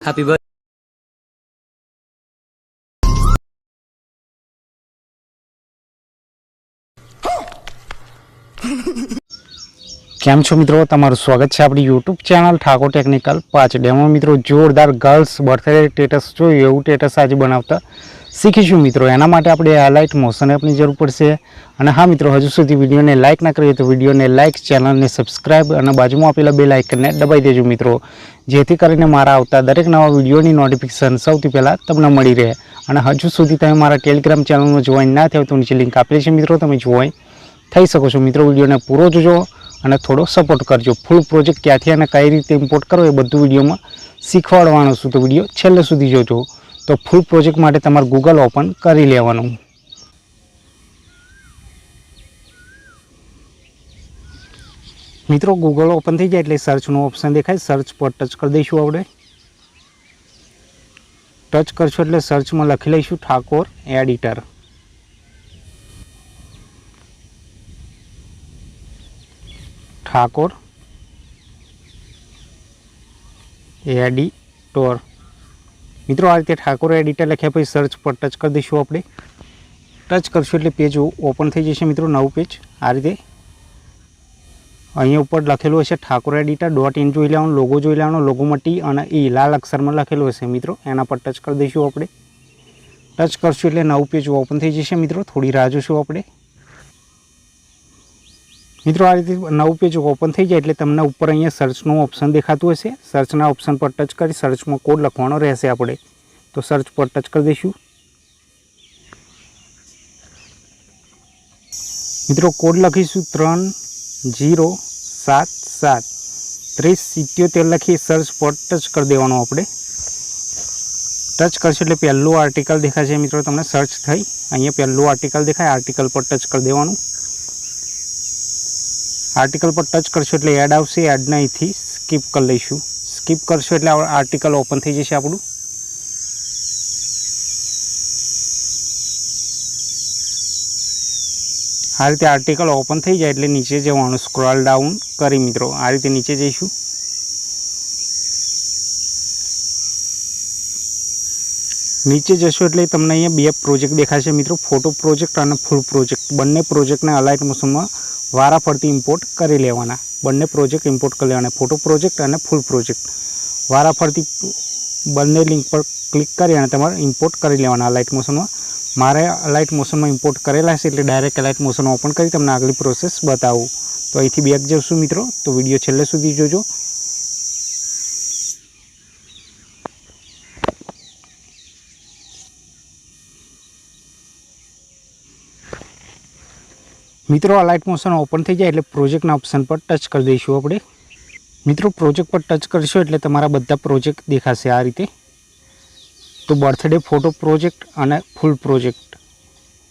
Happy birthday. केम छो मित्रों, तमारुं स्वागत है अपनी YouTube channel Thakor technical 5 demo. मित्रों जोरदार गर्ल्स बर्थडे स्टेटस जो एवं स्टेटस आज बनावता शीखीशुं मित्रों। एना माटे आपणे हाईलाइट मोशन एपनी जरूर पड़शे। अने हाँ मित्रों, हजू सुधी विडियो ने लाइक ना करिए तो विडियो ने लाइक, चैनल ने सब्सक्राइब और बाजुमां आपेला बेल आइकन ने दबाई देजो मित्रों, जेथी करीने मारा आवता दरेक नवा विडियोनी नोटिफिकेशन सौथी पहेला तमने मळी रहे। अने हजू सुधी तमे मारा टेलिग्राम चैनल में जॉइन ना थयो तो नीचे लिंक आपेली छे मित्रों, तमे जॉइन थई शको छो मित्रों। विडियो ने पूरो जोजो અને થોડો સપોર્ટ કરજો। ફૂલ પ્રોજેક્ટ ક્યાંથી અને કઈ રીતે ઇમ્પોર્ટ કરો એ બધું વિડીયોમાં શીખવાડવાનો છું, તો વિડીયો છેલ્લે સુધી જોજો। તો ફૂલ પ્રોજેક્ટ માટે તમારે ગૂગલ ઓપન કરી લેવાનું। મિત્રો ગૂગલ ઓપન થઈ જાય એટલે સર્ચનો ઓપ્શન દેખાય, સર્ચ પર ટચ કરી દઈશું। આપણે ટચ કરશો એટલે સર્ચમાં લખી લઈશું ઠાકોર એડિટર। ठाकोर एडिटर मित्रों, आ रीते ठाकोर एडिटर लख्या पछी सर्च पर टच कर दईशुं। आपणे टच करशुं एटले पेज ओपन थई जशे मित्रों, नवुं पेज। आ रीते अहींया उपर लखेलुं हशे ठाकोर एडिटर .in जोई लेवानुं, लोगो जोई लेवानो, लोगोमां टी अने ई लाल अक्षरमां लखेलुं हशे मित्रों, एना पर टच कर दईशुं। आपणे टच करशुं एटले नवुं पेज ओपन थई जशे मित्रों। थोड़ी राह जोशुं आपणे। मित्रों आ रीते नवुं पेज ओपन थई जाए एटले तमने उपर अहींया सर्चनो ऑप्शन देखातुं हशे। सर्चना ऑप्शन पर टच करी सर्च में कोड लखवानो रहेशे आपणे, तो सर्च पर टच कर दईशुं। मित्रों कोड लखीशुं 3077 3077 लखी सर्च पर टच कर देवानो आपणे। टच करशो एटले पहेલું आर्टिकल देखाशे मित्रों, तमने सर्च थई अहींया पहेલું आर्टिकल देखाय, आर्टिकल पर टच कर देवानुं। आर्टिकल पर टच करशो एटले एड आवशे, एड ने अहींथी स्कीप कर लईशुं। स्कीप करशो एटले आर्टिकल ओपन थई जशे आपणुं। आ रीते आर्टिकल ओपन थई जाए एटले नीचे जवानुं, स्क्रॉल डाउन करी मित्रों आ रीते नीचे जईशुं। नीचे जशो एटले तमने अहींया बे प्रोजेक्ट देखाशे मित्रों, फोटो प्रोजेक्ट और फूल प्रोजेक्ट। बंने प्रोजेक्ट ने अलाइट मोशन में वाराफरती इम्पोर्ट करी लेवाना। बंने प्रोजेक्ट इम्पोर्ट कर लेवाना, फोटो प्रोजेक्ट और फूल प्रोजेक्ट वाराफरती बंने लिंक पर क्लिक करी अने तमारे इम्पोर्ट करी लेवाना अलाइट मोशन में। मारे अलाइट मोशन में इम्पोर्ट करेला छे एटले डायरेक्ट अलाइट मोशन ओपन करी तमने आगळी प्रोसेस बतावुं। तो अहींथी बेक जशुं मित्रों, तो विडियो छेल्ले सुधी जोजो। मित्रों अलाइट मोशन ओपन थई जाए एटले प्रोजेक्ट ऑप्शन पर टच कर दईशुं आपणे। मित्रों प्रोजेक्ट पर टच करशो एटले तमारा बधा प्रोजेक्ट देखाशे आ रीते। तो बर्थडे फोटो प्रोजेक्ट और फूल प्रोजेक्ट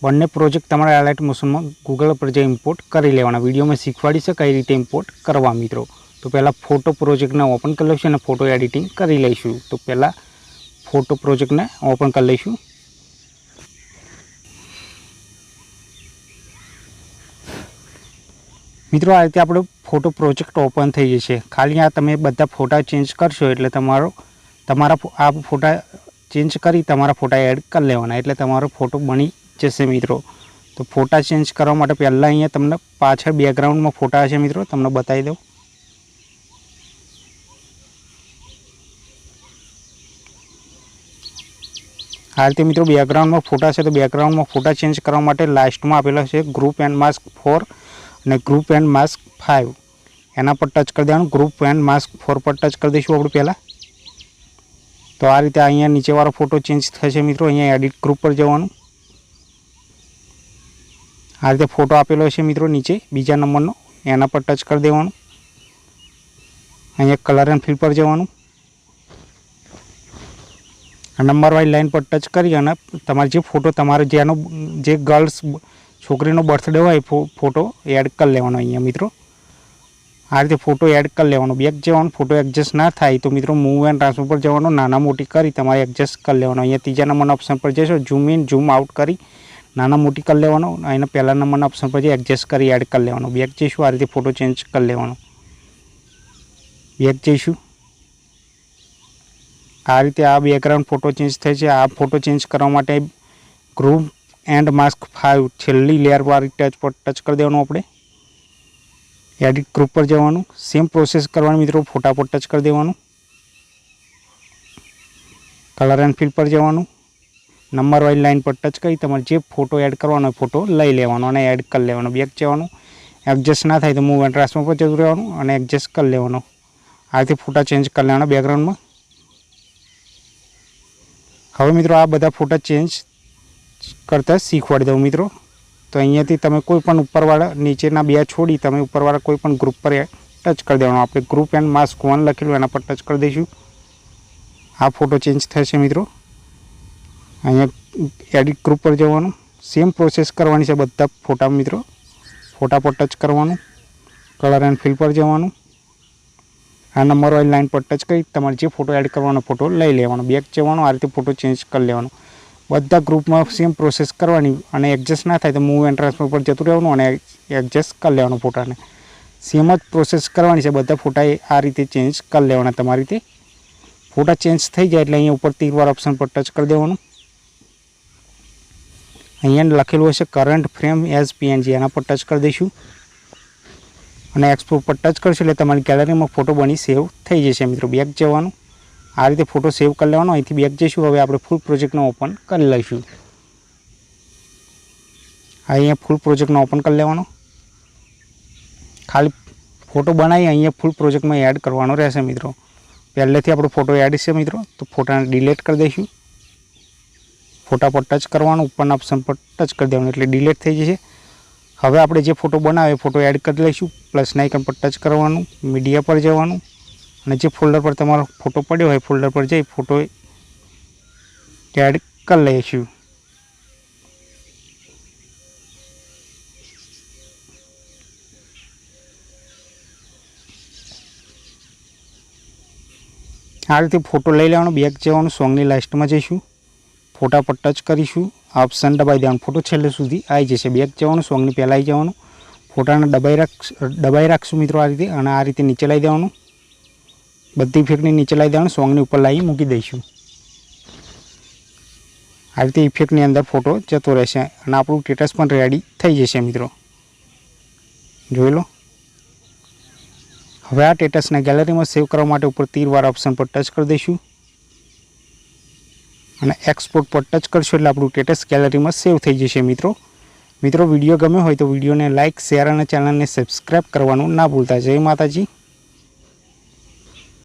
बंने प्रोजेक्ट तमारे अलाइट मोशन में गूगल पर जे इम्पोर्ट करी लेवाना। विडियो में शीखवाड़ीश कई रीते इम्पोर्ट करवा मित्रों। तो पहला फोटो प्रोजेक्ट ने ओपन कर लईशुं अने फोटो एडिटिंग करी लईशुं। तो पहला फोटो प्रोजेक्ट ने ओपन कर लईशुं। मित्रों आ रीते आपणो फोटो प्रोजेक्ट ओपन थई जशे। खाली आ तमे बधा फोटा चेन्ज करशो एटले तमारा आ फोटा चेन्ज करी तमारा फोटा एड कर लेवाना, एटले तमारो फोटो बनी जशे मित्रों। तो फोटा चेन्ज करवा माटे पहेला अहींया तमने पाछळ बेकग्राउंड में फोटा हशे मित्रों, तमने बतावी दऊं। आ रीते मित्रों बेकग्राउंड में फोटा छे, तो बेकग्राउंड में फोटा चेन्ज करवा माटे लास्ट में आपेला छे ग्रुप एंड मास्क 4 અને ग्रुप एंड मास्क 5 एना पर टच कर देवानुं। ग्रुप एंड मास्क 4 पर टच कर दईशुं आपणे पहेला। तो आ रीते अहींया नीचेवाळो फोटो चेन्ज थशे मित्रों। अहींया एडिट ग्रुप पर जवानुं। आ रीते फोटो आपेलो हशे मित्रों नीचे बीजा नंबरनो, एना पर टच कर देवानुं। अहींया कलर एंड फिल पर जवानुं। नंबर वाइज लाइन पर टच करी अने तमारे जे फोटो तमारे जेनो जे गर्ल्स छोकरीनो बर्थडे होय फोटो एड कर लेवानो अहींया मित्रों। आ रीते फोटो एड कर लेवानो। बेक जवानुं। फोटो एडजस्ट ना थाय तो मित्रों मूव एंड ट्रांसफर पर जवानुं, नाना मोटी करी तमारे एडजस्ट कर लेवानो। अहींया तीजा नंबरना ऑप्शन पर जशो झूम इन झूम आउट करी नाना मोटी कर लेवानो। अहींया पहला नंबरना ऑप्शन पर एडजस्ट करी एड कर लेवानो। बेक जईशुं, आ रीते फोटो चेन्ज कर लेवानो। बेक जईशुं। આ રીતે આ બેકગ્રાઉન્ડ ફોટો ચેન્જ થાય છે. આ ફોટો ચેન્જ કરવા માટે ગ્રુપ એન્ડ માસ્ક 5 છેલ્લી લેયર વાળી ટચ પર ટચ કરી દેવાનું. આપણે એડિટ ગ્રુપ પર જવાનું, સેમ પ્રોસેસ કરવાની મિત્રો. ફોટા પર ટચ કરી દેવાનું, કલર એન્ડ ફિલ પર જવાનું, નંબર વાળી લાઇન પર ટચ કરી તમારે જે ફોટો એડ કરવાનો હોય ફોટો લઈ લેવાનો અને એડ કરી લેવાનો. બેક જવાનું, એડજસ્ટ ના થાય તો મૂવ એન્ડ ટ્રાન્સફર પર જતું રહેવાનું અને એડજસ્ટ કરી લેવાનો. આ રીતે ફોટા ચેન્જ કરી લેવાના બેકગ્રાઉન્ડમાં. હવે મિત્રો આ બધા ફોટા ચેન્જ કરતાં શીખવાડી દઉં મિત્રો. તો અહીંયાથી તમે કોઈ પણ ઉપરવાળા નીચેના બે છોડી તમે ઉપરવાળા કોઈ પણ ગ્રુપ પર ટચ કરી દેવાનો. આપણે ગ્રુપ એન્ડ માસ્ક 1 લખેલું એના પર ટચ કરી દઈશું. આ ફોટો ચેન્જ થશે મિત્રો. અહીંયા એડિટ ગ્રુપ પર જવાનું, સેમ પ્રોસેસ કરવાની છે બધા ફોટા મિત્રો. ફોટા પર ટચ કરવાનું, કલર એન્ડ ફિલ પર જવાનું, આ નંબર વાળી લાઇન પર ટચ કરી તમારે જે ફોટો એડ કરવાનો ફોટો લઈ લેવાનો. બેક જવાનું, આ રીતે ફોટો ચેન્જ કરી લેવાનો. બધા ગ્રુપમાં સેમ પ્રોસેસ કરવાની અને એડજસ્ટ ના થાય તો મૂવ એન્ડ ટ્રાન્સફર પર જતું રહેવાનું અને એડજસ્ટ કરી લેવાનું ફોટાને. સેમ જ પ્રોસેસ કરવાની છે બધા ફોટા આ રીતે ચેન્જ કરી લેવાના. તમારી રીતે ફોટા ચેન્જ થઈ જાય એટલે અહીંયા ઉપર તીરવાર ઓપ્શન પર ટચ કરી દેવાનું. અહીંયા લખેલું હશે કરંટ ફ્રેમ એઝ પીએનજી, એના પર ટચ કરી દઈશું અને એક્સપોર્ટ પર ટચ કરશું એટલે તમારી ગેલેરીમાં ફોટો બની સેવ થઈ જશે મિત્રો. બેક જવાનું, આ રીતે ફોટો સેવ કરી લેવાનો. અહીંથી બેક જઈશું. હવે આપણે ફૂલ પ્રોજેક્ટનો ઓપન કરી લઈશું. અહીંયા ફૂલ પ્રોજેક્ટનો ઓપન કરી લેવાનો. ખાલી ફોટો બનાવી અહીંયા ફૂલ પ્રોજેક્ટમાં એડ કરવાનો રહેશે મિત્રો. પહેલેથી આપણો ફોટો એડ છે મિત્રો, તો ફોટાને ડિલીટ કરી દઈશું. ફોટા પર ટચ કરવાનું, ઉપરના ઓપ્શન પર ટચ કરી દેવાનું એટલે ડિલીટ થઈ જશે. હવે આપણે જે ફોટો બનાવે ફોટો એડ કરી લઈશું. પ્લસના આઇકન પર ટચ કરવાનું, મીડિયા પર જવાનું અને જે ફોલ્ડર પર તમારો ફોટો પડ્યો હોય ફોલ્ડર પર જઈ ફોટો એડ કરી લઈશું. આ રીતે ફોટો લઈ લેવાનો. બેક જવાનું, સોંગની લાસ્ટમાં જઈશું, ફોટા પર ટચ કરીશું, ઓપ્શન દબાઈ દેવાનું, ફોટો છેલ્લે સુધી આવી જશે. બેક જવાનું, સોંગની પહેલાં આવી જવાનું, ફોટાને દબાઈ રાખશું મિત્રો આ રીતે અને આ રીતે નીચે લાવી દેવાનું. બધી ઇફેક્ટની નીચે લાવી દેવાનું, સોંગની ઉપર લાવી મૂકી દઈશું. આ રીતે ઇફેક્ટની અંદર ફોટો જતો રહેશે અને આપણું સ્ટેટસ પણ રેડી થઈ જશે મિત્રો. જોઈ લો. હવે આ સ્ટેટસને ગેલેરીમાં સેવ કરવા માટે ઉપર તીરવાળા ઓપ્શન પર ટચ કરી દઈશું અને એક્સપોર્ટ પર ટચ કરશું એટલે આપણું સ્ટેટસ ગેલેરીમાં સેવ થઈ જશે મિત્રો. મિત્રો વિડીયો ગમ્યો હોય તો વિડીયોને લાઇક, શેર અને ચેનલને સબસ્ક્રાઈબ કરવાનું ના ભૂલતા. જય માતાજી.